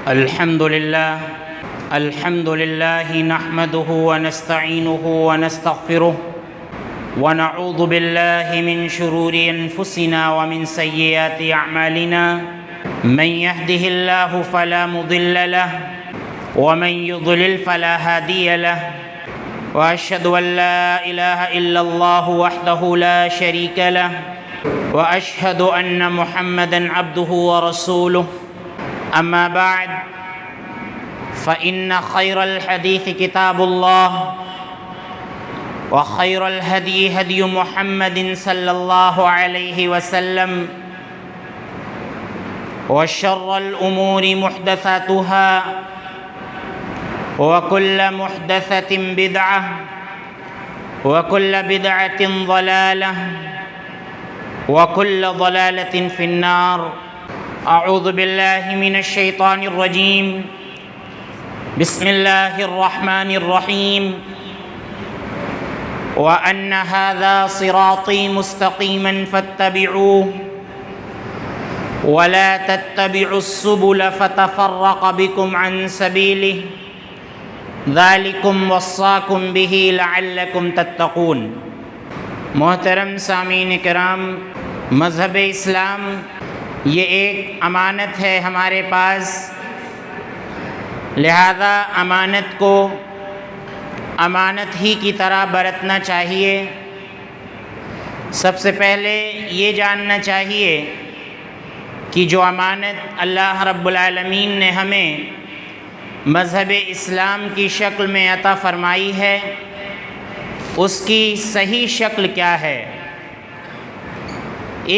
الحمد لله نحمده ونستعينه ونستغفره ونعوذ بالله من شرور أنفسنا ومن سيئات أعمالنا من يهده الله فلا مضل له ومن يضلل فلا هادي له وأشهد أن لا إله إلا الله وحده لا شريك له وأشهد أن محمدًا عبده ورسوله أما بعد فإن خير الحديث كتاب الله وخير الهدي هدي محمد صلى الله عليه وسلم وشر الأمور محدثاتها وكل محدثة بدعة وكل بدعة ضلالة وكل ضلالة في النار. أعوذ بالله من الشيطان الرجيم. بسم الله الرحمن الرحيم. وأن هذا صراطي مستقيما فاتبعوه ولا تتبعوا السبل فتفرق بكم عن سبيله ذلكم وصاكم به لعلكم تتقون. محترم سامعین کرام، مذہب اسلام یہ ایک امانت ہے ہمارے پاس، لہذا امانت کو امانت ہی کی طرح برتنا چاہیے. سب سے پہلے یہ جاننا چاہیے کہ جو امانت اللہ رب العالمین نے ہمیں مذہب اسلام کی شکل میں عطا فرمائی ہے، اس کی صحیح شکل کیا ہے،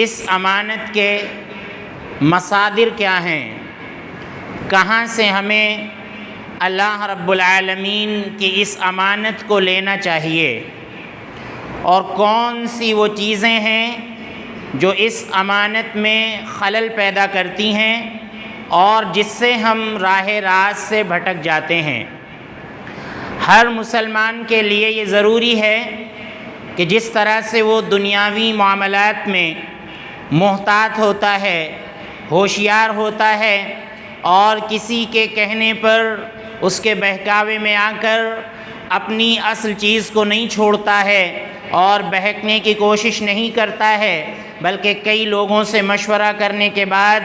اس امانت کے مصادر کیا ہیں، کہاں سے ہمیں اللہ رب العالمین کی اس امانت کو لینا چاہیے، اور کون سی وہ چیزیں ہیں جو اس امانت میں خلل پیدا کرتی ہیں اور جس سے ہم راہ راست سے بھٹک جاتے ہیں. ہر مسلمان کے لیے یہ ضروری ہے کہ جس طرح سے وہ دنیاوی معاملات میں محتاط ہوتا ہے، ہوشیار ہوتا ہے، اور کسی کے کہنے پر اس کے بہکاوے میں آ کر اپنی اصل چیز کو نہیں چھوڑتا ہے اور بہکنے کی کوشش نہیں کرتا ہے، بلکہ کئی لوگوں سے مشورہ کرنے کے بعد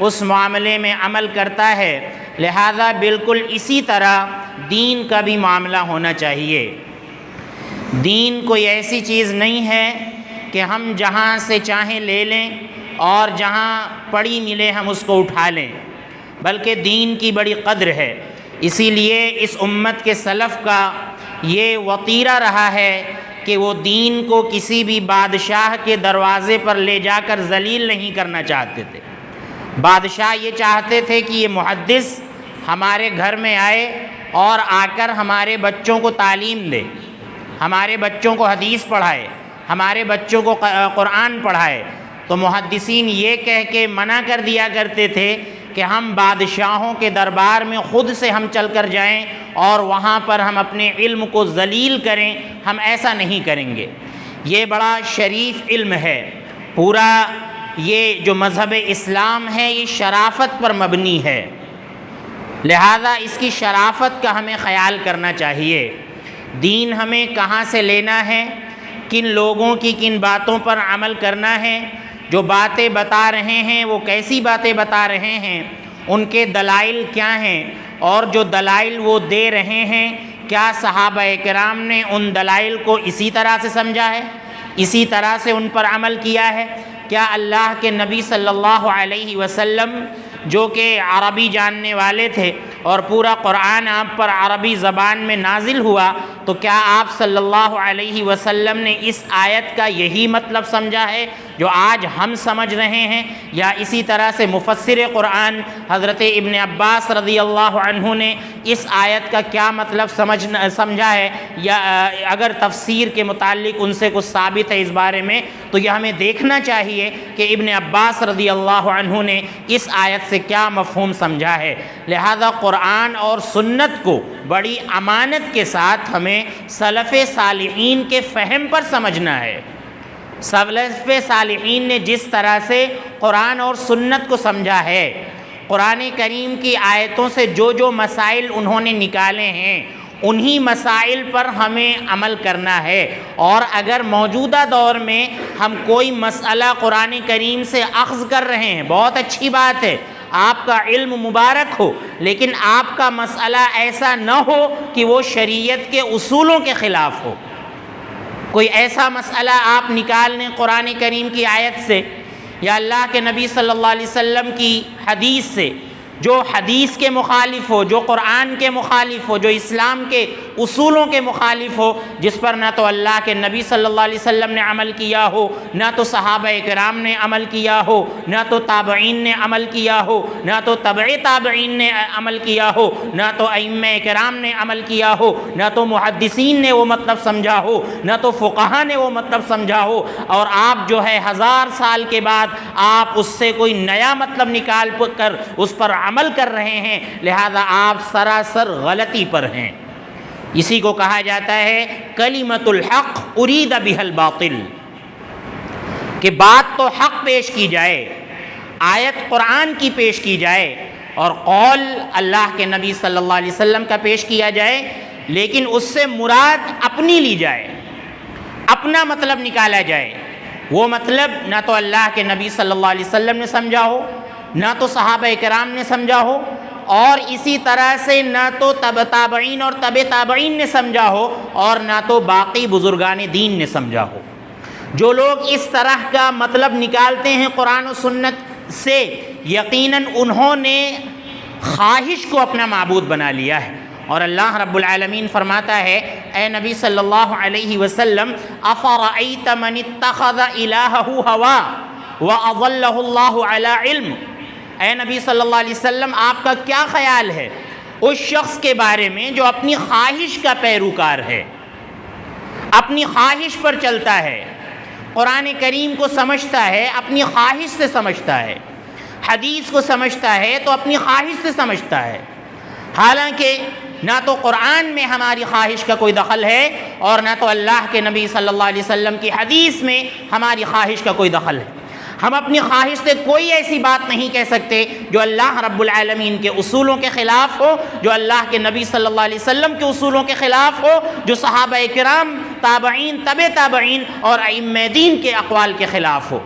اس معاملے میں عمل کرتا ہے. لہذا بالکل اسی طرح دین کا بھی معاملہ ہونا چاہیے. دین کوئی ایسی چیز نہیں ہے کہ ہم جہاں سے چاہیں لے لیں اور جہاں پڑی ملے ہم اس کو اٹھا لیں، بلکہ دین کی بڑی قدر ہے. اسی لیے اس امت کے سلف کا یہ وطیرہ رہا ہے کہ وہ دین کو کسی بھی بادشاہ کے دروازے پر لے جا کر ذلیل نہیں کرنا چاہتے تھے. بادشاہ یہ چاہتے تھے کہ یہ محدث ہمارے گھر میں آئے اور آ کر ہمارے بچوں کو تعلیم دے، ہمارے بچوں کو حدیث پڑھائے، ہمارے بچوں کو قرآن پڑھائے. تو محدثین یہ کہہ کے منع کر دیا کرتے تھے کہ ہم بادشاہوں کے دربار میں خود سے ہم چل کر جائیں اور وہاں پر ہم اپنے علم کو ذلیل کریں، ہم ایسا نہیں کریں گے. یہ بڑا شریف علم ہے. پورا یہ جو مذہب اسلام ہے یہ شرافت پر مبنی ہے، لہذا اس کی شرافت کا ہمیں خیال کرنا چاہیے. دین ہمیں کہاں سے لینا ہے، کن لوگوں کی کن باتوں پر عمل کرنا ہے، جو باتیں بتا رہے ہیں وہ کیسی باتیں بتا رہے ہیں، ان کے دلائل کیا ہیں، اور جو دلائل وہ دے رہے ہیں کیا صحابہ کرام نے ان دلائل کو اسی طرح سے سمجھا ہے، اسی طرح سے ان پر عمل کیا ہے. کیا اللہ کے نبی صلی اللہ علیہ وسلم جو کہ عربی جاننے والے تھے اور پورا قرآن آپ پر عربی زبان میں نازل ہوا، تو کیا آپ صلی اللہ علیہ وسلم نے اس آیت کا یہی مطلب سمجھا ہے جو آج ہم سمجھ رہے ہیں، یا اسی طرح سے مفسر قرآن حضرت ابن عباس رضی اللہ عنہ نے اس آیت کا کیا مطلب سمجھا ہے، یا اگر تفسیر کے متعلق ان سے کچھ ثابت ہے اس بارے میں تو یہ ہمیں دیکھنا چاہیے کہ ابن عباس رضی اللہ عنہ نے اس آیت سے کیا مفہوم سمجھا ہے. لہذا قرآن اور سنت کو بڑی امانت کے ساتھ ہمیں سلف صالحین کے فہم پر سمجھنا ہے. سلف صالحین نے جس طرح سے قرآن اور سنت کو سمجھا ہے، قرآن کریم کی آیتوں سے جو مسائل انہوں نے نکالے ہیں انہی مسائل پر ہمیں عمل کرنا ہے، اور اگر موجودہ دور میں ہم کوئی مسئلہ قرآن کریم سے اخذ کر رہے ہیں، بہت اچھی بات ہے، آپ کا علم مبارک ہو، لیکن آپ کا مسئلہ ایسا نہ ہو کہ وہ شریعت کے اصولوں کے خلاف ہو۔ کوئی ایسا مسئلہ آپ نکال لیں قرآن کریم کی آیت سے یا اللہ کے نبی صلی اللہ علیہ وسلم کی حدیث سے، جو حدیث کے مخالف ہو، جو قرآن کے مخالف ہو، جو اسلام کے اصولوں کے مخالف ہو، جس پر نہ تو اللہ کے نبی صلی اللہ علیہ وسلم نے عمل کیا ہو، نہ تو صحابہ کرام نے عمل کیا ہو، نہ تو تابعین نے عمل کیا ہو، نہ تو تبع تابعین نے عمل کیا ہو، نہ تو ائمہ کرام نے عمل کیا ہو، نہ تو محدثین نے وہ مطلب سمجھا ہو، نہ تو فقہا نے وہ مطلب سمجھا ہو، اور آپ جو ہے 1000 سال کے بعد آپ اس سے کوئی نیا مطلب نکال کر اس پر عمل کر رہے ہیں، لہذا آپ سراسر غلطی پر ہیں۔ اسی کو کہا جاتا ہے کلمۃ الحق ارید بہ الباطل، کہ بات تو حق پیش کی جائے، آیت قرآن کی پیش کی جائے اور قول اللہ کے نبی صلی اللہ علیہ وسلم کا پیش کیا جائے، لیکن اس سے مراد اپنی لی جائے، اپنا مطلب نکالا جائے۔ وہ مطلب نہ تو اللہ کے نبی صلی اللہ علیہ وسلم نے سمجھا ہو، نہ تو صحابہ کرام نے سمجھا ہو، اور اسی طرح سے نہ تو تابعین اور تبع تابعین نے سمجھا ہو، اور نہ تو باقی بزرگان دین نے سمجھا ہو۔ جو لوگ اس طرح کا مطلب نکالتے ہیں قرآن و سنت سے، یقیناً انہوں نے خواہش کو اپنا معبود بنا لیا ہے، اور اللہ رب العالمین فرماتا ہے اے نبی صلی اللہ علیہ وسلم افرأیت من اتخذ الہہ ہوا واضلہ اللہ علی علم، اے نبی صلی اللہ علیہ وسلم آپ کا کیا خیال ہے اس شخص کے بارے میں جو اپنی خواہش کا پیروکار ہے، اپنی خواہش پر چلتا ہے، قرآن کریم کو سمجھتا ہے اپنی خواہش سے سمجھتا ہے، حدیث کو سمجھتا ہے تو اپنی خواہش سے سمجھتا ہے، حالانکہ نہ تو قرآن میں ہماری خواہش کا کوئی دخل ہے اور نہ تو اللہ کے نبی صلی اللہ علیہ وسلم کی حدیث میں ہماری خواہش کا کوئی دخل ہے۔ ہم اپنی خواہش سے کوئی ایسی بات نہیں کہہ سکتے جو اللہ رب العالمین کے اصولوں کے خلاف ہو، جو اللہ کے نبی صلی اللہ علیہ وسلم کے اصولوں کے خلاف ہو، جو صحابہ کرام، تابعین، تبع تابعین اور ائمہ دین کے اقوال کے خلاف ہو۔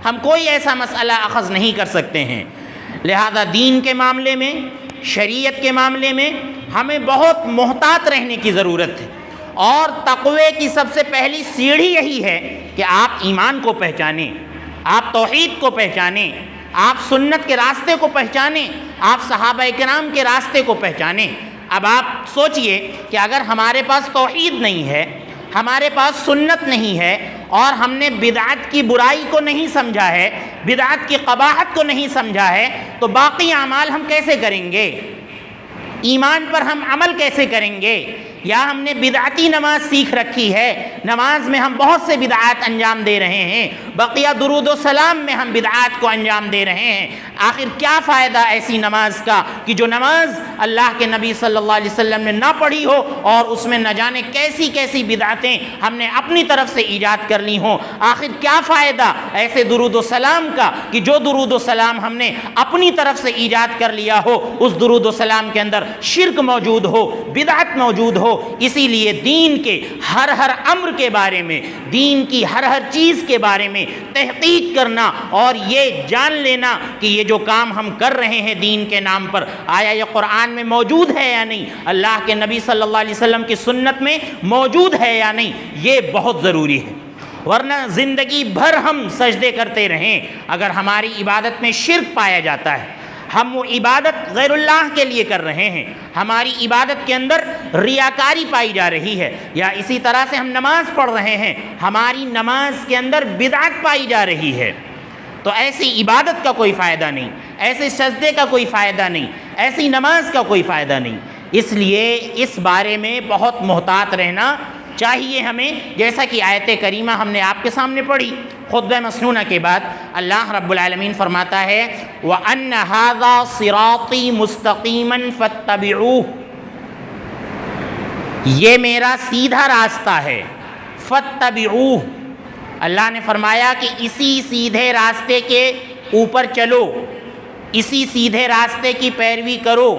ہم کوئی ایسا مسئلہ اخذ نہیں کر سکتے ہیں۔ لہذا دین کے معاملے میں، شریعت کے معاملے میں ہمیں بہت محتاط رہنے کی ضرورت ہے، اور تقوی کی سب سے پہلی سیڑھی یہی ہے کہ آپ ایمان کو پہچانیں، آپ توحید کو پہچانیں، آپ سنت کے راستے کو پہچانیں، آپ صحابہ کرام کے راستے کو پہچانیں۔ اب آپ سوچئے کہ اگر ہمارے پاس توحید نہیں ہے، ہمارے پاس سنت نہیں ہے، اور ہم نے بدعت کی برائی کو نہیں سمجھا ہے، بدعت کی قباحت کو نہیں سمجھا ہے، تو باقی اعمال ہم کیسے کریں گے؟ ایمان پر ہم عمل کیسے کریں گے؟ یا ہم نے بدعتی نماز سیکھ رکھی ہے، نماز میں ہم بہت سے بدعات انجام دے رہے ہیں، بقیہ درود و سلام میں ہم بدعات کو انجام دے رہے ہیں۔ آخر کیا فائدہ ایسی نماز کا کہ جو نماز اللہ کے نبی صلی اللہ علیہ وسلم نے نہ پڑھی ہو اور اس میں نہ جانے کیسی کیسی بدعتیں ہم نے اپنی طرف سے ایجاد کر لی ہوں؟ آخر کیا فائدہ ایسے درود و سلام کا کہ جو درود و سلام ہم نے اپنی طرف سے ایجاد کر لیا ہو، اس درود و سلام کے اندر شرک موجود ہو، بدعت موجود ہو۔ اسی لیے دین کے ہر امر کے بارے میں، دین کی ہر چیز کے بارے میں تحقیق کرنا، اور یہ جان لینا کہ یہ جو کام ہم کر رہے ہیں دین کے نام پر، آیا یہ قرآن میں موجود ہے یا نہیں، اللہ کے نبی صلی اللہ علیہ وسلم کی سنت میں موجود ہے یا نہیں، یہ بہت ضروری ہے۔ ورنہ زندگی بھر ہم سجدے کرتے رہیں، اگر ہماری عبادت میں شرک پایا جاتا ہے، ہم وہ عبادت غیر اللہ کے لیے کر رہے ہیں، ہماری عبادت کے اندر ریاکاری پائی جا رہی ہے، یا اسی طرح سے ہم نماز پڑھ رہے ہیں، ہماری نماز کے اندر بدعت پائی جا رہی ہے، تو ایسی عبادت کا کوئی فائدہ نہیں، ایسے سجدے کا کوئی فائدہ نہیں، ایسی نماز کا کوئی فائدہ نہیں۔ اس لیے اس بارے میں بہت محتاط رہنا چاہیے ہمیں، جیسا کہ آیت کریمہ ہم نے آپ کے سامنے پڑھی خطبہ مسنونہ کے بعد۔ اللہ رب العالمین فرماتا ہے وَأَنَّ هَذَا صِرَاطِي مُسْتَقِيمًا فَاتَّبِعُوهُ، یہ میرا سیدھا راستہ ہے، فَاتَّبِعُوهُ، اللہ نے فرمایا کہ اسی سیدھے راستے کے اوپر چلو، اسی سیدھے راستے کی پیروی کرو۔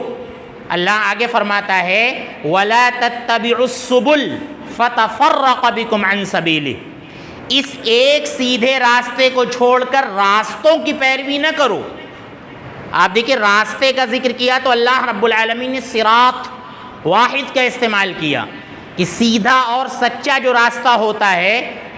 اللہ آگے فرماتا ہے وَلَا تَتَّبِعُوا السُّبُلَ فَتَفَرَّقَ بِكُمْ عَنْ سَبِيلِهِ، اس ایک سیدھے راستے کو چھوڑ کر راستوں کی پیروی نہ کرو۔ آپ دیکھیں راستے کا ذکر کیا تو اللہ رب العالمین نے صراط واحد کا استعمال کیا کہ سیدھا اور سچا جو راستہ ہوتا ہے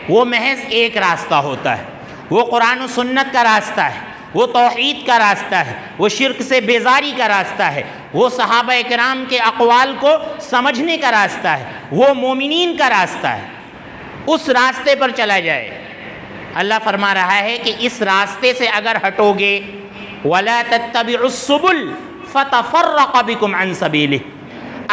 وہ محض ایک راستہ ہوتا ہے، وہ قرآن و سنت کا راستہ ہے، وہ توحید کا راستہ ہے، وہ شرک سے بیزاری کا راستہ ہے، وہ صحابہ کرام کے اقوال کو سمجھنے کا راستہ ہے، وہ مومنین کا راستہ ہے، اس راستے پر چلا جائے۔ اللہ فرما رہا ہے کہ اس راستے سے اگر ہٹو گے وَلَا تَتَّبِعُوا السُّبُلَ فَتَفَرَّقَ بِكُمْ عَنْ سَبِيلِهِ،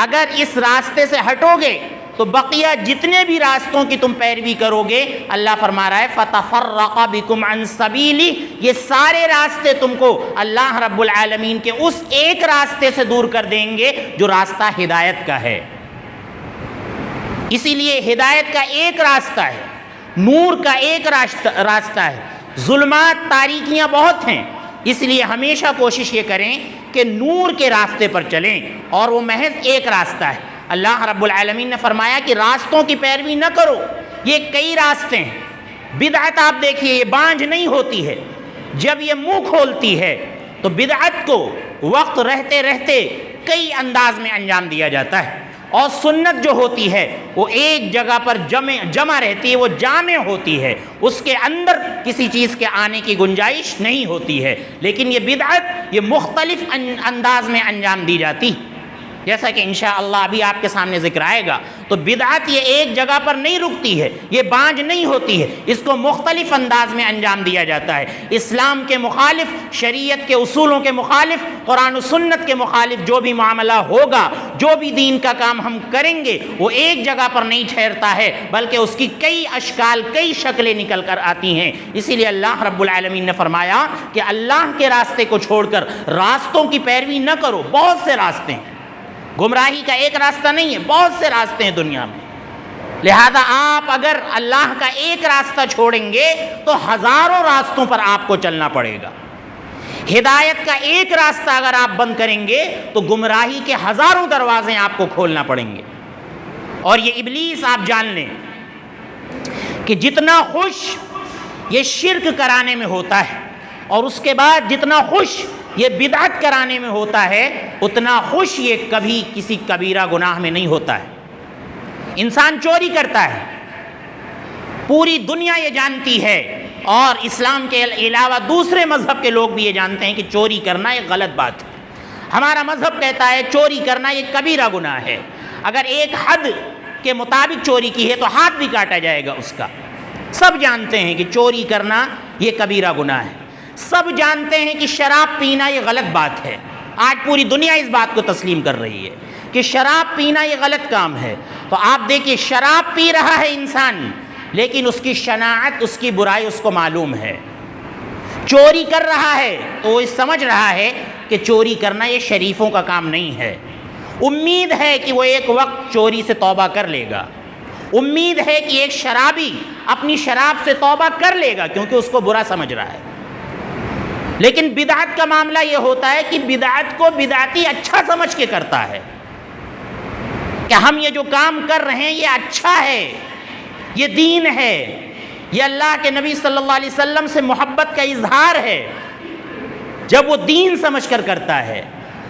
اگر اس راستے سے ہٹو گے تو بقیہ جتنے بھی راستوں کی تم پیروی کرو گے، اللہ فرما رہا ہے فَتَفَرَّقَ بِكُمْ عَنْ سَبِيلِهِ، یہ سارے راستے تم کو اللہ رب العالمین کے اس ایک راستے سے دور کر دیں گے جو راستہ ہدایت کا ہے۔ اسی لیے ہدایت کا ایک راستہ ہے، نور کا ایک راستہ ہے، ظلمات تاریکیاں بہت ہیں، اس لیے ہمیشہ کوشش یہ کریں کہ نور کے راستے پر چلیں، اور وہ محض ایک راستہ ہے۔ اللہ رب العالمین نے فرمایا کہ راستوں کی پیروی نہ کرو، یہ کئی راستے ہیں۔ بدعت آپ دیکھیے یہ بانجھ نہیں ہوتی ہے، جب یہ منہ کھولتی ہے تو بدعت کو وقت رہتے رہتے کئی انداز میں انجام دیا جاتا ہے، اور سنت جو ہوتی ہے وہ ایک جگہ پر جمع رہتی ہے، وہ جامع ہوتی ہے، اس کے اندر کسی چیز کے آنے کی گنجائش نہیں ہوتی ہے، لیکن یہ بدعت یہ مختلف انداز میں انجام دی جاتی، جیسا کہ انشاءاللہ ابھی آپ کے سامنے ذکر آئے گا۔ تو بدعت یہ ایک جگہ پر نہیں رکتی ہے، یہ بانجھ نہیں ہوتی ہے، اس کو مختلف انداز میں انجام دیا جاتا ہے۔ اسلام کے مخالف، شریعت کے اصولوں کے مخالف، قرآن و سنت کے مخالف جو بھی معاملہ ہوگا، جو بھی دین کا کام ہم کریں گے، وہ ایک جگہ پر نہیں ٹھہرتا ہے، بلکہ اس کی کئی اشکال، کئی شکلیں نکل کر آتی ہیں۔ اسی لیے اللہ رب العالمین نے فرمایا کہ اللہ کے راستے کو چھوڑ کر راستوں کی پیروی نہ کرو۔ بہت سے راستے ہیں، گمراہی کا ایک راستہ نہیں ہے، بہت سے راستے ہیں دنیا میں، لہذا آپ اگر اللہ کا ایک راستہ چھوڑیں گے تو ہزاروں راستوں پر آپ کو چلنا پڑے گا۔ ہدایت کا ایک راستہ اگر آپ بند کریں گے تو گمراہی کے ہزاروں دروازے آپ کو کھولنا پڑیں گے۔ اور یہ ابلیس آپ جان لیں کہ جتنا خوش یہ شرک کرانے میں ہوتا ہے، اور اس کے بعد جتنا خوش یہ بدعت کرانے میں ہوتا ہے، اتنا خوش یہ کبھی کسی کبیرہ گناہ میں نہیں ہوتا ہے۔ انسان چوری کرتا ہے، پوری دنیا یہ جانتی ہے، اور اسلام کے علاوہ دوسرے مذہب کے لوگ بھی یہ جانتے ہیں کہ چوری کرنا ایک غلط بات ہے۔ ہمارا مذہب کہتا ہے چوری کرنا یہ کبیرہ گناہ ہے، اگر ایک حد کے مطابق چوری کی ہے تو ہاتھ بھی کاٹا جائے گا اس کا۔ سب جانتے ہیں کہ چوری کرنا یہ کبیرہ گناہ ہے، سب جانتے ہیں کہ شراب پینا یہ غلط بات ہے، آج پوری دنیا اس بات کو تسلیم کر رہی ہے کہ شراب پینا یہ غلط کام ہے۔ تو آپ دیکھیے شراب پی رہا ہے انسان، لیکن اس کی شناعت، اس کی برائی اس کو معلوم ہے۔ چوری کر رہا ہے تو وہ سمجھ رہا ہے کہ چوری کرنا یہ شریفوں کا کام نہیں ہے، امید ہے کہ وہ ایک وقت چوری سے توبہ کر لے گا، امید ہے کہ ایک شرابی اپنی شراب سے توبہ کر لے گا کیونکہ اس کو برا سمجھ رہا ہے۔ لیکن بدعت کا معاملہ یہ ہوتا ہے کہ بدعت کو بدعتی اچھا سمجھ کے کرتا ہے کہ ہم یہ جو کام کر رہے ہیں یہ اچھا ہے، یہ دین ہے، یہ اللہ کے نبی صلی اللہ علیہ وسلم سے محبت کا اظہار ہے۔ جب وہ دین سمجھ کر کرتا ہے،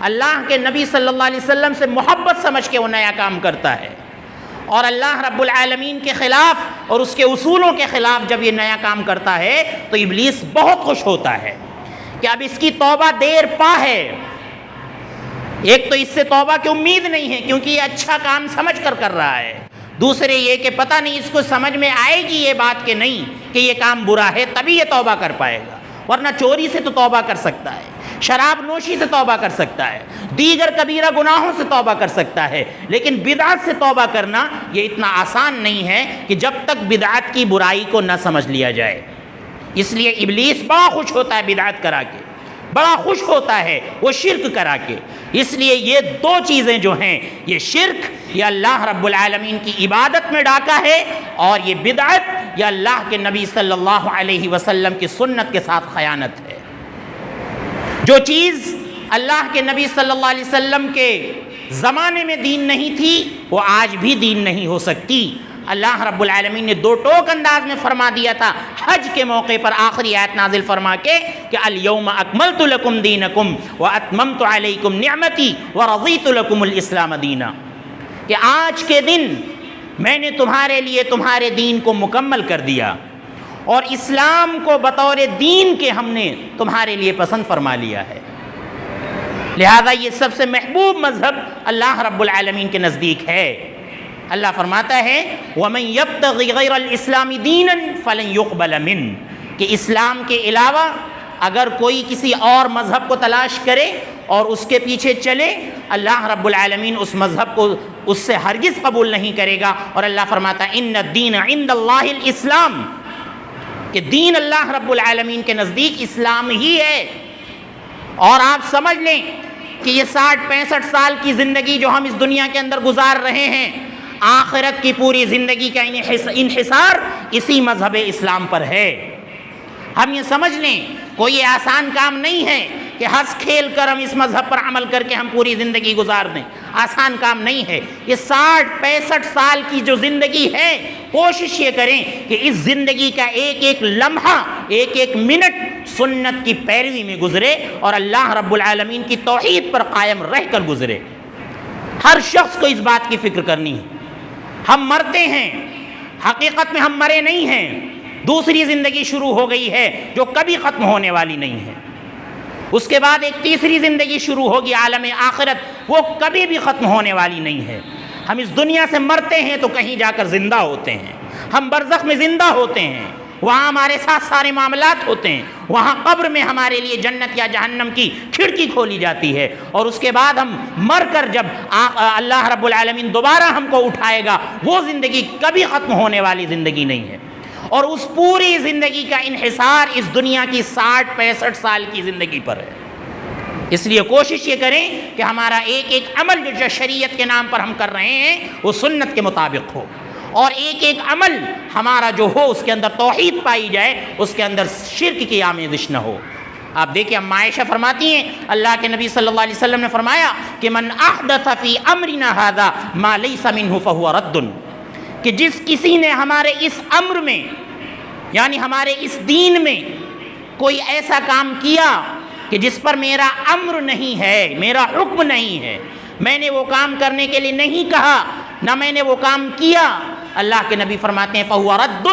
اللہ کے نبی صلی اللہ علیہ وسلم سے محبت سمجھ کے وہ نیا کام کرتا ہے، اور اللہ رب العالمین کے خلاف اور اس کے اصولوں کے خلاف جب یہ نیا کام کرتا ہے تو ابلیس بہت خوش ہوتا ہے کہ اب اس کی توبہ دیر پا ہے۔ ایک تو اس سے توبہ کی امید نہیں ہے کیونکہ یہ اچھا کام سمجھ کر کر رہا ہے، دوسرے یہ کہ پتہ نہیں اس کو سمجھ میں آئے گی یہ بات کہ نہیں کہ یہ کام برا ہے، تبھی یہ توبہ کر پائے گا، ورنہ چوری سے تو توبہ کر سکتا ہے، شراب نوشی سے توبہ کر سکتا ہے، دیگر کبیرہ گناہوں سے توبہ کر سکتا ہے، لیکن بدعت سے توبہ کرنا یہ اتنا آسان نہیں ہے کہ جب تک بدعت کی برائی کو نہ سمجھ لیا جائے۔ اس لیے ابلیس بڑا خوش ہوتا ہے بدعت کرا کے، بڑا خوش ہوتا ہے وہ شرک کرا کے۔ اس لیے یہ دو چیزیں جو ہیں، یہ شرک یہ اللہ رب العالمین کی عبادت میں ڈاکہ ہے، اور یہ بدعت یہ اللہ کے نبی صلی اللہ علیہ وسلم کی سنت کے ساتھ خیانت ہے۔ جو چیز اللہ کے نبی صلی اللہ علیہ وسلم کے زمانے میں دین نہیں تھی وہ آج بھی دین نہیں ہو سکتی۔ اللہ رب العالمین نے دو ٹوک انداز میں فرما دیا تھا حج کے موقع پر، آخری آیت نازل فرما کے کہ الیوم اکملت لکم دینکم واتممت علیکم نعمتی ورضیت لکم الاسلام دینا، کہ آج کے دن میں نے تمہارے لیے تمہارے دین کو مکمل کر دیا اور اسلام کو بطور دین کے ہم نے تمہارے لیے پسند فرما لیا ہے۔ لہذا یہ سب سے محبوب مذہب اللہ رب العالمین کے نزدیک ہے۔ اللہ فرماتا ہے وَمَن يَبْتَغِ غَيْرَ الْإِسْلَامِ دِينًا فَلَن يُقْبَلَ مِنْهُ، کہ اسلام کے علاوہ اگر کوئی کسی اور مذہب کو تلاش کرے اور اس کے پیچھے چلے، اللہ رب العالمین اس مذہب کو اس سے ہرگز قبول نہیں کرے گا۔ اور اللہ فرماتا ہے اِنَّ الدِّينَ عِنْدَ اللَّهِ الْإِسْلَامِ، کہ دین اللہ رب العالمین کے نزدیک اسلام ہی ہے۔ اور آپ سمجھ لیں کہ یہ 60-65 سال کی زندگی جو ہم اس دنیا کے اندر گزار رہے ہیں، آخرت کی پوری زندگی کا انحصار اسی مذہب اسلام پر ہے۔ ہم یہ سمجھ لیں کوئی آسان کام نہیں ہے کہ ہنس کھیل کر ہم اس مذہب پر عمل کر کے ہم پوری زندگی گزار دیں، آسان کام نہیں ہے۔ یہ 60-65 سال کی جو زندگی ہے، کوشش یہ کریں کہ اس زندگی کا ایک ایک لمحہ، ایک ایک منٹ سنت کی پیروی میں گزرے اور اللہ رب العالمین کی توحید پر قائم رہ کر گزرے۔ ہر شخص کو اس بات کی فکر کرنی ہے، ہم مرتے ہیں، حقیقت میں ہم مرے نہیں ہیں، دوسری زندگی شروع ہو گئی ہے جو کبھی ختم ہونے والی نہیں ہے۔ اس کے بعد ایک تیسری زندگی شروع ہوگی عالم آخرت، وہ کبھی بھی ختم ہونے والی نہیں ہے۔ ہم اس دنیا سے مرتے ہیں تو کہیں جا کر زندہ ہوتے ہیں، ہم برزخ میں زندہ ہوتے ہیں، وہاں ہمارے ساتھ سارے معاملات ہوتے ہیں، وہاں قبر میں ہمارے لیے جنت یا جہنم کی کھڑکی کھولی جاتی ہے، اور اس کے بعد ہم مر کر جب اللہ رب العالمین دوبارہ ہم کو اٹھائے گا، وہ زندگی کبھی ختم ہونے والی زندگی نہیں ہے۔ اور اس پوری زندگی کا انحصار اس دنیا کی 60-65 سال کی زندگی پر ہے۔ اس لیے کوشش یہ کریں کہ ہمارا ایک ایک عمل جو شریعت کے نام پر ہم کر رہے ہیں وہ سنت کے مطابق ہو، اور ایک ایک عمل ہمارا جو ہو اس کے اندر توحید پائی جائے، اس کے اندر شرک کی آمیزش نہ ہو۔ آپ دیکھیں اما عائشہ فرماتی ہیں اللہ کے نبی صلی اللہ علیہ وسلم نے فرمایا کہ من احدث فی امرنا ھذا ما لیس منہ فہو رد، کہ جس کسی نے ہمارے اس امر میں، یعنی ہمارے اس دین میں کوئی ایسا کام کیا کہ جس پر میرا امر نہیں ہے، میرا حکم نہیں ہے، میں نے وہ کام کرنے کے لیے نہیں کہا، نہ میں نے وہ کام کیا، اللہ کے نبی فرماتے ہیں فہو رد،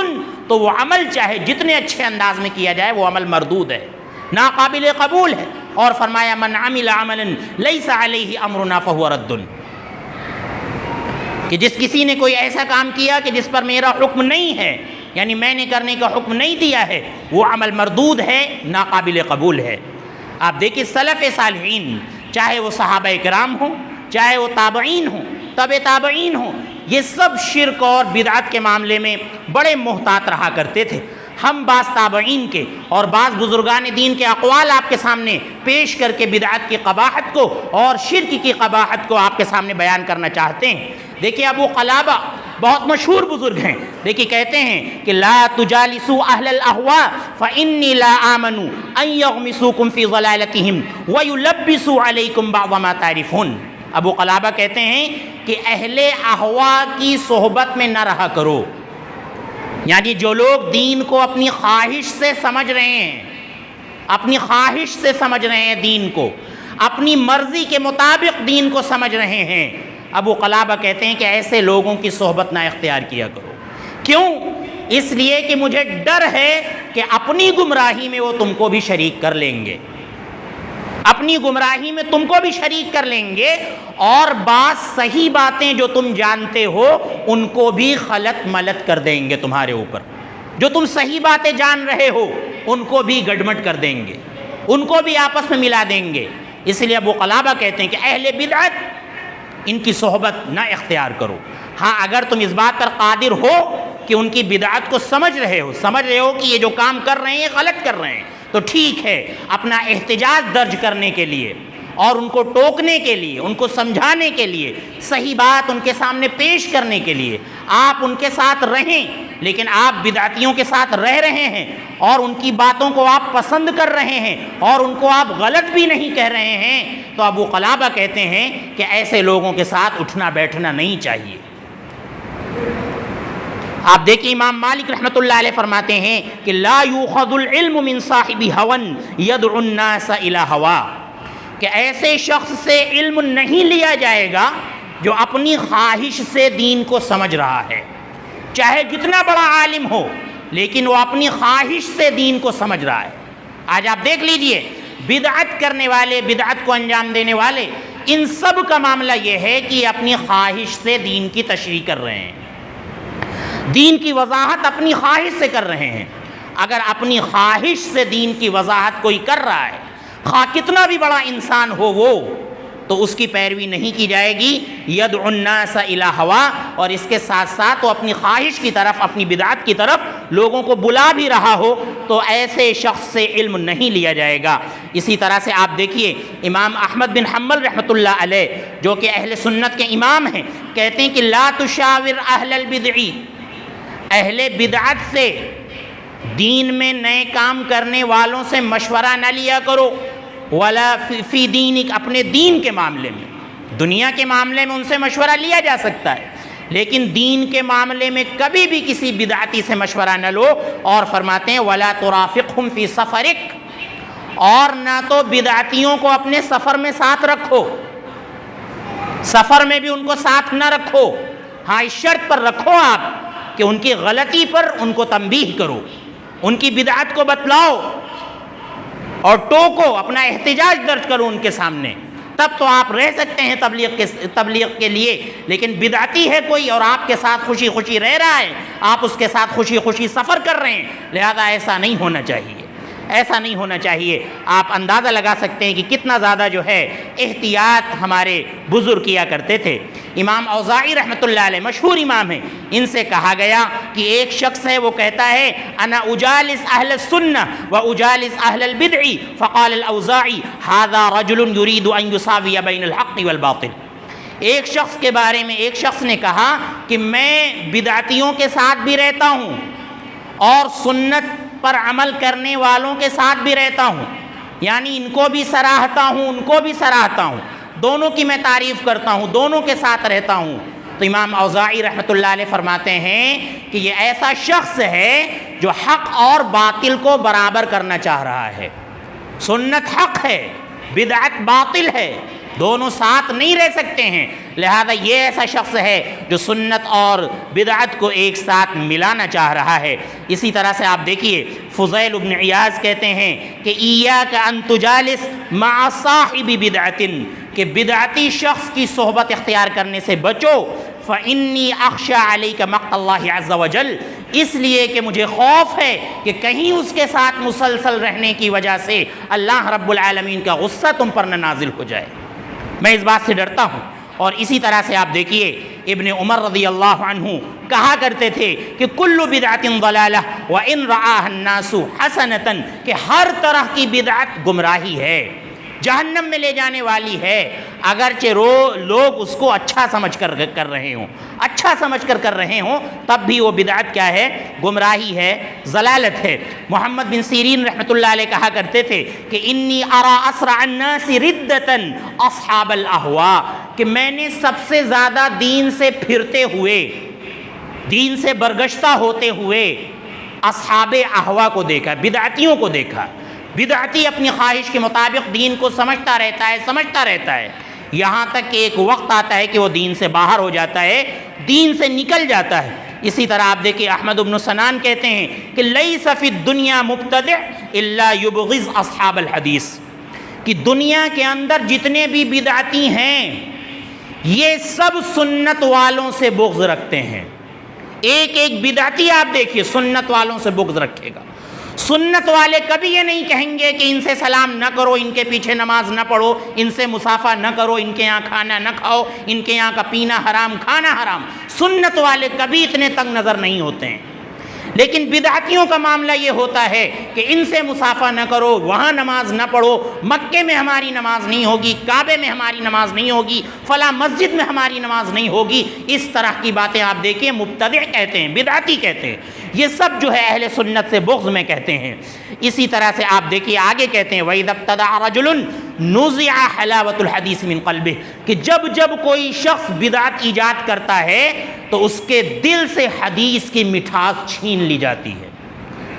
تو وہ عمل چاہے جتنے اچھے انداز میں کیا جائے وہ عمل مردود ہے، ناقابل قبول ہے۔ اور فرمایا من عمل عملا لیس علیہ امرنا فہو رد، کہ جس کسی نے کوئی ایسا کام کیا کہ جس پر میرا حکم نہیں ہے، یعنی میں نے کرنے کا حکم نہیں دیا ہے، وہ عمل مردود ہے، ناقابل قبول ہے۔ آپ دیکھیں سلف صالحین، چاہے وہ صحابہ کرام ہوں، چاہے وہ تابعین ہوں، تبع تابعین ہوں، یہ سب شرک اور بدعت کے معاملے میں بڑے محتاط رہا کرتے تھے۔ ہم بعض تابعین کے اور بعض بزرگان دین کے اقوال آپ کے سامنے پیش کر کے بدعت کی قباحت کو اور شرک کی قباحت کو آپ کے سامنے بیان کرنا چاہتے ہیں۔ دیکھیں ابو قلابہ بہت مشہور بزرگ ہیں، دیکھیں کہتے ہیں کہ لا تجالسوا اہل الاہواء فانی لا آمن ان یغمسوکم فی ضلالتہم ویلبسوا علیکم بعض ما تعرفون۔ ابو قلابہ کہتے ہیں کہ اہل اہواء کی صحبت میں نہ رہا کرو، یعنی جو لوگ دین کو اپنی خواہش سے سمجھ رہے ہیں، اپنی خواہش سے سمجھ رہے ہیں دین کو، اپنی مرضی کے مطابق دین کو سمجھ رہے ہیں، ابو قلابہ کہتے ہیں کہ ایسے لوگوں کی صحبت نہ اختیار کیا کرو۔ کیوں؟ اس لیے کہ مجھے ڈر ہے کہ اپنی گمراہی میں وہ تم کو بھی شریک کر لیں گے، اپنی گمراہی میں تم کو بھی شریک کر لیں گے، اور بعض صحیح باتیں جو تم جانتے ہو ان کو بھی خلط ملط کر دیں گے تمہارے اوپر، جو تم صحیح باتیں جان رہے ہو ان کو بھی گڑمٹ کر دیں گے، ان کو بھی آپس میں ملا دیں گے۔ اس لیے ابو قلابہ کہتے ہیں کہ اہل بدعت ان کی صحبت نہ اختیار کرو۔ ہاں اگر تم اس بات پر قادر ہو کہ ان کی بدعت کو سمجھ رہے ہو کہ یہ جو کام کر رہے ہیں غلط کر رہے ہیں، تو ٹھیک ہے، اپنا احتجاج درج کرنے کے لیے اور ان کو ٹوکنے کے لیے، ان کو سمجھانے کے لیے، صحیح بات ان کے سامنے پیش کرنے کے لیے آپ ان کے ساتھ رہیں، لیکن آپ بدعتیوں کے ساتھ رہ رہے ہیں اور ان کی باتوں کو آپ پسند کر رہے ہیں اور ان کو آپ غلط بھی نہیں کہہ رہے ہیں، تو ابو قلابہ کہتے ہیں کہ ایسے لوگوں کے ساتھ اٹھنا بیٹھنا نہیں چاہیے۔ آپ دیکھیں امام مالک رحمۃ اللہ علیہ فرماتے ہیں کہ لا یؤخذ العلم من صاحب هوى يدعو الناس الى هوى، کہ ایسے شخص سے علم نہیں لیا جائے گا جو اپنی خواہش سے دین کو سمجھ رہا ہے، چاہے جتنا بڑا عالم ہو لیکن وہ اپنی خواہش سے دین کو سمجھ رہا ہے۔ آج آپ دیکھ لیجئے بدعت کرنے والے، بدعت کو انجام دینے والے، ان سب کا معاملہ یہ ہے کہ اپنی خواہش سے دین کی تشریح کر رہے ہیں، دین کی وضاحت اپنی خواہش سے کر رہے ہیں۔ اگر اپنی خواہش سے دین کی وضاحت کوئی کر رہا ہے، خواہ کتنا بھی بڑا انسان ہو وہ، تو اس کی پیروی نہیں کی جائے گی۔ یدعو الناس الی ہوا، اور اس کے ساتھ ساتھ وہ اپنی خواہش کی طرف، اپنی بدعت کی طرف لوگوں کو بلا بھی رہا ہو تو ایسے شخص سے علم نہیں لیا جائے گا۔ اسی طرح سے آپ دیکھیے امام احمد بن حنبل رحمۃ اللہ علیہ جو کہ اہل سنت کے امام ہیں، کہتے ہیں کہ لا تشاور اہل البدع، اہل بدعت سے، دین میں نئے کام کرنے والوں سے مشورہ نہ لیا کرو، ولا فی دینک، اپنے دین کے معاملے میں، دنیا کے معاملے میں ان سے مشورہ لیا جا سکتا ہے لیکن دین کے معاملے میں کبھی بھی کسی بدعتی سے مشورہ نہ لو۔ اور فرماتے ہیں ولا ترافقہم فی سفرک، اور نہ تو بدعتیوں کو اپنے سفر میں ساتھ رکھو، سفر میں بھی ان کو ساتھ نہ رکھو، ہاں اس شرط پر رکھو آپ کہ ان کی غلطی پر ان کو تنبیہ کرو، ان کی بدعت کو بتلاؤ اور ٹوکو، اپنا احتجاج درج کرو ان کے سامنے، تب تو آپ رہ سکتے ہیں تبلیغ کے لیے۔ لیکن بدعتی ہے کوئی اور آپ کے ساتھ خوشی خوشی رہ رہا ہے، آپ اس کے ساتھ خوشی خوشی سفر کر رہے ہیں، لہذا ایسا نہیں ہونا چاہیے، ایسا نہیں ہونا چاہیے۔ آپ اندازہ لگا سکتے ہیں کہ کتنا زیادہ جو ہے احتیاط ہمارے بزرگ کیا کرتے تھے۔ امام اوزاعی رحمۃ اللہ علیہ مشہور امام ہیں، ان سے کہا گیا کہ ایک شخص ہے وہ کہتا ہے انا اجالس اہل السنہ و اجالس اہل البدع، فقال الاوزاعی ھذا رجل یرید ان یساوی بین الحق والباطل۔ ایک شخص کے بارے میں ایک شخص نے کہا کہ میں بدعتیوں کے ساتھ بھی رہتا ہوں اور سنت پر عمل کرنے والوں کے ساتھ بھی رہتا ہوں، یعنی ان کو بھی سراہتا ہوں ان کو بھی سراہتا ہوں، دونوں کی میں تعریف کرتا ہوں، دونوں کے ساتھ رہتا ہوں۔ تو امام اوزاعی رحمۃ اللہ علیہ فرماتے ہیں کہ یہ ایسا شخص ہے جو حق اور باطل کو برابر کرنا چاہ رہا ہے، سنت حق ہے، بدعت باطل ہے، دونوں ساتھ نہیں رہ سکتے ہیں، لہذا یہ ایسا شخص ہے جو سنت اور بدعت کو ایک ساتھ ملانا چاہ رہا ہے۔ اسی طرح سے آپ دیکھیے فضیل بن عیاض کہتے ہیں کہ ایاک ان تجالس مع صاحب بدعت، کہ بدعتی شخص کی صحبت اختیار کرنے سے بچو، فإنی اخشى علیک مقت اللہ عز وجل، اس لیے کہ مجھے خوف ہے کہ کہیں اس کے ساتھ مسلسل رہنے کی وجہ سے اللہ رب العالمین کا غصہ تم پر نہ نازل ہو جائے، میں اس بات سے ڈرتا ہوں۔ اور اسی طرح سے آپ دیکھیے ابن عمر رضی اللہ عنہ کہا کرتے تھے کہ کل بدعت ضلالہ وان رآها الناس حسنۃ، کہ ہر طرح کی بدعت گمراہی ہے، جہنم میں لے جانے والی ہے، اگرچہ لوگ اس کو اچھا سمجھ کر رہے ہوں، اچھا سمجھ کر رہے ہوں، تب بھی وہ بدعت کیا ہے؟ گمراہی ہے، ضلالت ہے۔ محمد بن سیرین رحمۃ اللہ علیہ کہا کرتے تھے کہ انی ارى اسرع الناس ردۃ اصحاب الاہواء، کہ میں نے سب سے زیادہ دین سے پھرتے ہوئے، دین سے برگشتہ ہوتے ہوئے اصحاب اہوا کو دیکھا، بدعتیوں کو دیکھا۔ بدعتی اپنی خواہش کے مطابق دین کو سمجھتا رہتا ہے یہاں تک کہ ایک وقت آتا ہے کہ وہ دین سے باہر ہو جاتا ہے، دین سے نکل جاتا ہے۔ اسی طرح آپ دیکھیں احمد بن سنان کہتے ہیں کہ لیس فی الدنیا مبتدع الا یبغض اصحاب الحدیث، کہ دنیا کے اندر جتنے بھی بدعتی ہیں یہ سب سنت والوں سے بغض رکھتے ہیں۔ ایک ایک بدعتی آپ دیکھیے سنت والوں سے بغض رکھے گا۔ سنت والے کبھی یہ نہیں کہیں گے کہ ان سے سلام نہ کرو، ان کے پیچھے نماز نہ پڑھو، ان سے مصافحہ نہ کرو، ان کے یہاں کھانا نہ کھاؤ، ان کے یہاں کا پینا حرام، کھانا حرام۔ سنت والے کبھی اتنے تنگ نظر نہیں ہوتے ہیں، لیکن بدعتیوں کا معاملہ یہ ہوتا ہے کہ ان سے مصافحہ نہ کرو، وہاں نماز نہ پڑھو، مکے میں ہماری نماز نہیں ہوگی، کعبے میں ہماری نماز نہیں ہوگی، فلاں مسجد میں ہماری نماز نہیں ہوگی، اس طرح کی باتیں آپ دیکھیں مبتدع کہتے ہیں، بدعتی کہتے ہیں، یہ سب جو ہے اہل سنت سے بغض میں کہتے ہیں۔ اسی طرح سے آپ دیکھیے آگے کہتے ہیں وَإِذَا ابْتَدَعَ رَجُلٌ نُزِعَ حَلَاوَةُ الْحَدِيثِ مِنْ قَلْبِهِ، کہ جب کوئی شخص بدعت ایجاد کرتا ہے تو اس کے دل سے حدیث کی مٹھاس چھین لی جاتی ہے،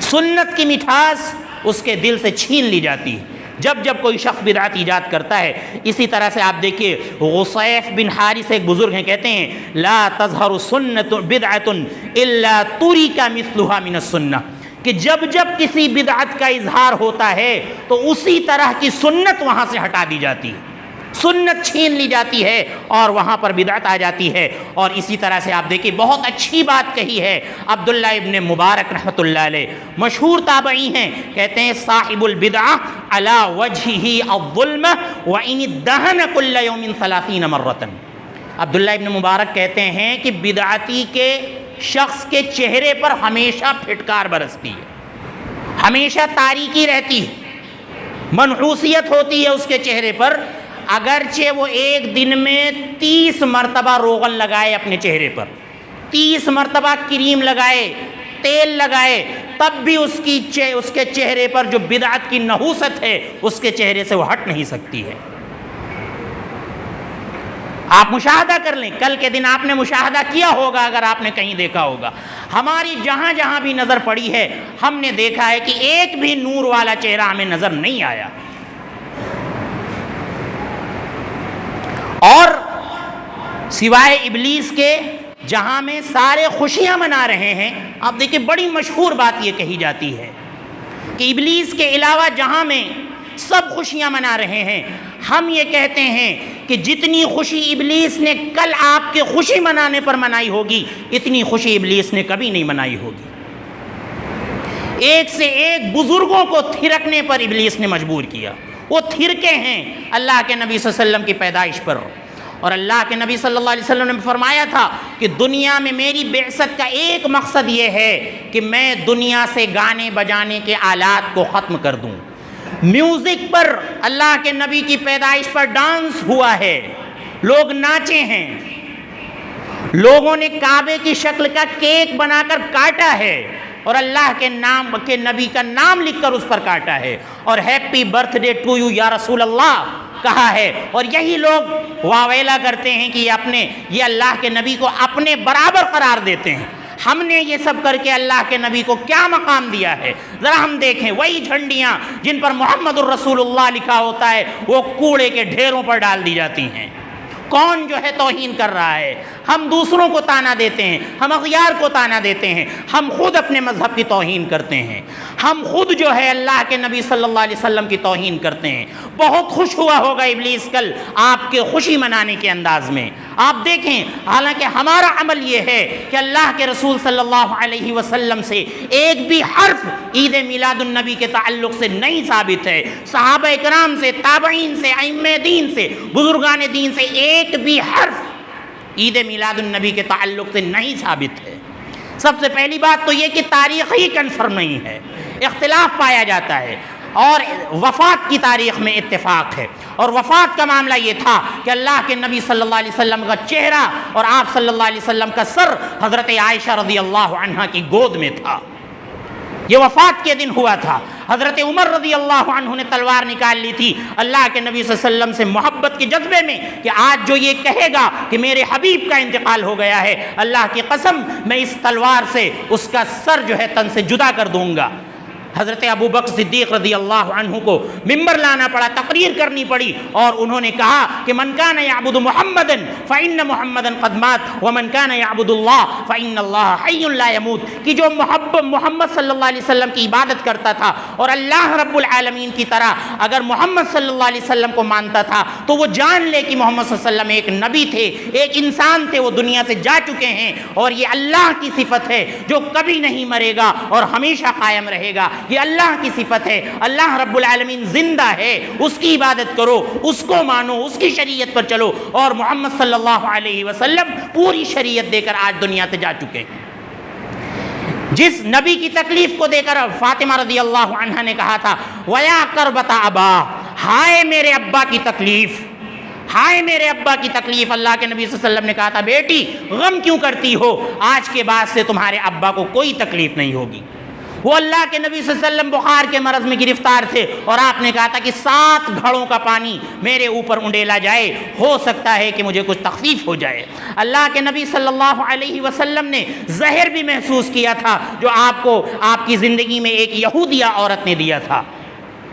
سنت کی مٹھاس اس کے دل سے چھین لی جاتی ہے جب کوئی شخص بدعت ایجاد کرتا ہے۔ اسی طرح سے آپ دیکھیے غصیف بن حارث ایک بزرگ ہیں، کہتے ہیں لا تظہر سنت بدعت الا تریک مثلها من السنہ، کہ جب کسی بدعت کا اظہار ہوتا ہے تو اسی طرح کی سنت وہاں سے ہٹا دی جاتی ہے، سنت چھین لی جاتی ہے اور وہاں پر بدعت آ جاتی ہے۔ اور اسی طرح سے آپ دیکھیں بہت اچھی بات کہی ہے عبداللہ ابن مبارک رحمۃ اللہ علیہ، مشہور تابعی ہیں، کہتے ہیں صاحب البدعہ علی وجہہ الظلم وان ادہن کل یوم 30 مرۃ۔ عبداللہ ابن مبارک کہتے ہیں کہ بدعتی کے شخص کے چہرے پر ہمیشہ پھٹکار برستی ہے، ہمیشہ تاریکی رہتی ہے، منحوسیت ہوتی ہے اس کے چہرے پر، اگرچہ وہ ایک دن میں 30 مرتبہ روغن لگائے اپنے چہرے پر، 30 مرتبہ کریم لگائے، تیل لگائے، تب بھی اس کے چہرے پر جو بدعت کی نحوست ہے اس کے چہرے سے وہ ہٹ نہیں سکتی ہے۔ آپ مشاہدہ کر لیں، کل کے دن آپ نے مشاہدہ کیا ہوگا، اگر آپ نے کہیں دیکھا ہوگا، ہماری جہاں بھی نظر پڑی ہے ہم نے دیکھا ہے کہ ایک بھی نور والا چہرہ ہمیں نظر نہیں آیا۔ اور سوائے ابلیس کے جہاں میں سارے خوشیاں منا رہے ہیں، آپ دیکھیں بڑی مشہور بات یہ کہی جاتی ہے کہ ابلیس کے علاوہ جہاں میں سب خوشیاں منا رہے ہیں، ہم یہ کہتے ہیں کہ جتنی خوشی ابلیس نے کل آپ کے خوشی منانے پر منائی ہوگی اتنی خوشی ابلیس نے کبھی نہیں منائی ہوگی۔ ایک سے ایک بزرگوں کو تھرکنے پر ابلیس نے مجبور کیا، وہ تھرکے ہیں اللہ کے نبی صلی اللہ علیہ وسلم کی پیدائش پر، اور اللہ کے نبی صلی اللہ علیہ وسلم نے فرمایا تھا کہ دنیا میں میری بعثت کا ایک مقصد یہ ہے کہ میں دنیا سے گانے بجانے کے آلات کو ختم کر دوں۔ میوزک پر اللہ کے نبی کی پیدائش پر ڈانس ہوا ہے، لوگ ناچے ہیں، لوگوں نے کعبے کی شکل کا کیک بنا کر کاٹا ہے اور اللہ کے نام کے نبی کا نام لکھ کر اس پر کاٹا ہے، اور happy birthday to you یا رسول اللہ کہا ہے، اور یہی لوگ واویلا کرتے ہیں کہ یہ اللہ کے نبی کو اپنے برابر قرار دیتے ہیں۔ ہم نے یہ سب کر کے اللہ کے نبی کو کیا مقام دیا ہے؟ ذرا ہم دیکھیں، وہی جھنڈیاں جن پر محمد الرسول اللہ لکھا ہوتا ہے وہ کوڑے کے ڈھیروں پر ڈال دی جاتی ہیں۔ کون جو ہے توہین کر رہا ہے؟ ہم دوسروں کو تانا دیتے ہیں، ہم اغیار کو تانا دیتے ہیں، ہم خود اپنے مذہب کی توہین کرتے ہیں، ہم خود جو ہے اللہ کے نبی صلی اللہ علیہ وسلم کی توہین کرتے ہیں۔ بہت خوش ہوا ہوگا ابلیس کل آپ کے خوشی منانے کے انداز میں۔ آپ دیکھیں، حالانکہ ہمارا عمل یہ ہے کہ اللہ کے رسول صلی اللہ علیہ وسلم سے ایک بھی حرف عید میلاد النبی کے تعلق سے نہیں ثابت ہے، صحابہ اکرام سے، تابعین سے، ائمہ دین سے، بزرگان دین سے ایک بھی حرف عید میلاد النبی کے تعلق سے نہیں ثابت ہے۔ سب سے پہلی بات تو یہ کہ تاریخ ہی کنفرم نہیں ہے، اختلاف پایا جاتا ہے، اور وفات کی تاریخ میں اتفاق ہے، اور وفات کا معاملہ یہ تھا کہ اللہ کے نبی صلی اللہ علیہ وسلم کا چہرہ اور آپ صلی اللہ علیہ وسلم کا سر حضرت عائشہ رضی اللہ عنہا کی گود میں تھا، یہ وفات کے دن ہوا تھا۔ حضرت عمر رضی اللہ عنہ نے تلوار نکال لی تھی اللہ کے نبی صلی اللہ علیہ وسلم سے محبت کے جذبے میں کہ آج جو یہ کہے گا کہ میرے حبیب کا انتقال ہو گیا ہے، اللہ کی قسم میں اس تلوار سے اس کا سر جو ہے تن سے جدا کر دوں گا۔ حضرت ابو بکر صدیق رضی اللہ عنہ کو ممبر لانا پڑا، تقریر کرنی پڑی، اور انہوں نے کہا کہ من کان یعبد محمدا فإن محمدا قد مات ومن کان یعبد اللہ فإن اللہ حی لا یموت، کہ جو محمد صلی اللہ علیہ وسلم کی عبادت کرتا تھا اور اللہ رب العالمین کی طرح اگر محمد صلی اللہ علیہ وسلم کو مانتا تھا تو وہ جان لے کہ محمد صلی اللہ علیہ وسلم ایک نبی تھے، ایک انسان تھے، وہ دنیا سے جا چکے ہیں، اور یہ اللہ کی صفت ہے جو کبھی نہیں مرے گا اور ہمیشہ قائم رہے گا۔ یہ اللہ کی صفت ہے، اللہ رب العالمین زندہ ہے، اس کی عبادت کرو، اس کو مانو، اس کی شریعت پر چلو، اور محمد صلی اللہ علیہ وسلم پوری شریعت دے کر آج دنیا سے جا چکے ہیں۔ جس نبی کی تکلیف کو دے کر فاطمہ رضی اللہ عنہا نے کہا تھا وَيَا كَرْبَةَ أَبَا، ہائے میرے ابا کی تکلیف، ہائے میرے ابا کی تکلیف۔ اللہ کے نبی صلی اللہ علیہ وسلم نے کہا تھا بیٹی غم کیوں کرتی ہو، آج کے بعد سے تمہارے ابا کو کوئی تکلیف نہیں ہوگی۔ وہ اللہ کے نبی صلی اللہ علیہ وسلم بخار کے مرض میں گرفتار تھے اور آپ نے کہا تھا کہ 7 گھڑوں کا پانی میرے اوپر انڈیلا جائے، ہو سکتا ہے کہ مجھے کچھ تخفیف ہو جائے۔ اللہ کے نبی صلی اللہ علیہ وسلم نے زہر بھی محسوس کیا تھا جو آپ کو آپ کی زندگی میں ایک یہودیہ عورت نے دیا تھا۔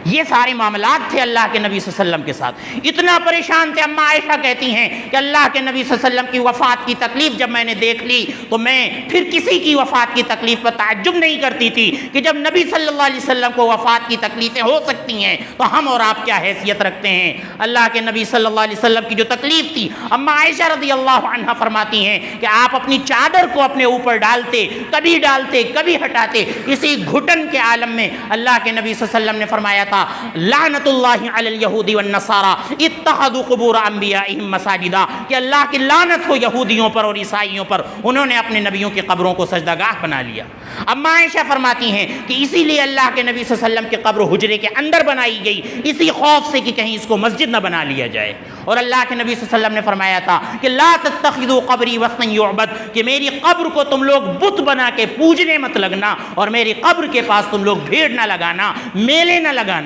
یہ سارے معاملات تھے اللہ کے نبی صلی اللہ علیہ وسلم کے ساتھ۔ اتنا پریشان تھے، اماں عائشہ کہتی ہیں کہ اللہ کے نبی صلی اللہ علیہ وسلم کی وفات کی تکلیف جب میں نے دیکھ لی تو میں پھر کسی کی وفات کی تکلیف پر تعجب نہیں کرتی تھی کہ جب نبی صلی اللہ علیہ وسلم کو وفات کی تکلیفیں ہو سکتی ہیں تو ہم اور آپ کیا حیثیت رکھتے ہیں۔ اللہ کے نبی صلی اللہ علیہ وسلم کی جو تکلیف تھی، اماں عائشہ رضی اللہ عنہا فرماتی ہیں کہ آپ اپنی چادر کو اپنے اوپر ڈالتے، کبھی ہٹاتے، اسی گھٹن کے عالم میں اللہ کے نبی صلی اللہ علیہ وسلم نے فرمایا تھا لعنت اللہ علی الیہود والنصارى اتخذوا قبور انبیائہم مساجدا، کہ اللہ کی لعنت ہو یہودیوں پر اور عیسائیوں پر، انہوں نے اپنے نبیوں کی قبروں کو سجدہ گاہ بنا لیا۔ اماں عائشہ فرماتی ہیں کہ اسی لیے اللہ کے نبی صلی اللہ علیہ وسلم کی قبر حجرے کے اندر بنائی گئی، اسی خوف سے کہ کہیں اس کو مسجد نہ بنا لیا جائے۔ اور اللہ کے نبی صلی اللہ علیہ وسلم نے فرمایا تھا کہ لا تتخذوا قبری وثنا یعبد، کہ میری قبر کو تم لوگ بت بنا کے پوجنے مت لگنا، اور میری قبر کے پاس تم لوگ بھیڑ نہ لگانا، میلے نہ لگانا۔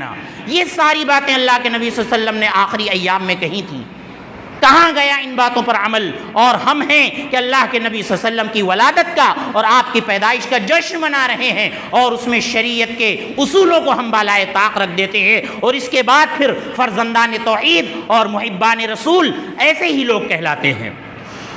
یہ ساری باتیں اللہ کے نبی صلی اللہ علیہ وسلم نے آخری ایام میں کہی تھیں۔ کہاں گیا ان باتوں پر عمل؟ اور ہم ہیں کہ اللہ کے نبی صلی اللہ علیہ وسلم کی ولادت کا اور آپ کی پیدائش کا جشن منا رہے ہیں، اور اس میں شریعت کے اصولوں کو ہم بالائے طاق رکھ دیتے ہیں، اور اس کے بعد پھر فرزندان توحید اور محبان رسول ایسے ہی لوگ کہلاتے ہیں۔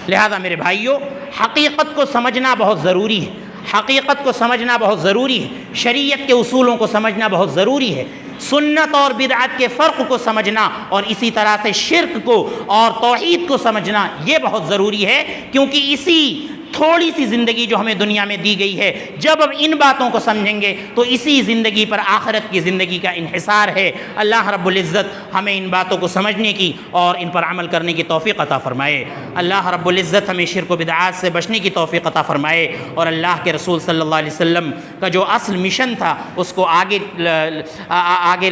لہذا میرے بھائیوں، حقیقت کو سمجھنا بہت ضروری ہے، حقیقت کو سمجھنا بہت ضروری ہے، شریعت کے اصولوں کو سمجھنا بہت ضروری ہے، سنت اور بدعت کے فرق کو سمجھنا، اور اسی طرح سے شرک کو اور توحید کو سمجھنا یہ بہت ضروری ہے، کیونکہ اسی تھوڑی سی زندگی جو ہمیں دنیا میں دی گئی ہے، جب ہم ان باتوں کو سمجھیں گے تو اسی زندگی پر آخرت کی زندگی کا انحصار ہے۔ اللہ رب العزت ہمیں ان باتوں کو سمجھنے کی اور ان پر عمل کرنے کی توفیق عطا فرمائے۔ اللہ رب العزت ہمیں شرک و بدعات سے بچنے کی توفیق عطا فرمائے، اور اللہ کے رسول صلی اللہ علیہ وسلم کا جو اصل مشن تھا اس کو آگے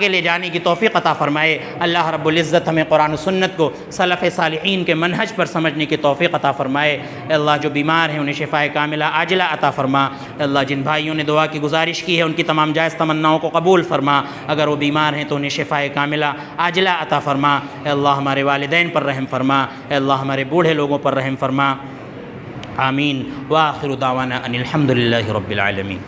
لے جانے کی توفیق عطا فرمائے۔ اللہ رب العزت ہمیں قرآن و سنت کو سلف صالحین کے منہج پر سمجھنے کی توفیق عطا فرمائے۔ اے اللہ جو بیمار ہیں انہیں شفاء کاملہ عاجلہ عطا فرما۔ اے اللہ جن بھائیوں نے دعا کی گزارش کی ہے ان کی تمام جائز تمناؤں کو قبول فرما، اگر وہ بیمار ہیں تو انہیں شفاء کاملہ عاجلہ عطا فرما۔ اے اللہ ہمارے والدین پر رحم فرما، اے اللہ ہمارے بوڑھے لوگوں پر رحم فرما، آمین۔ وآخر دعوانا ان الحمد للہ رب العالمین۔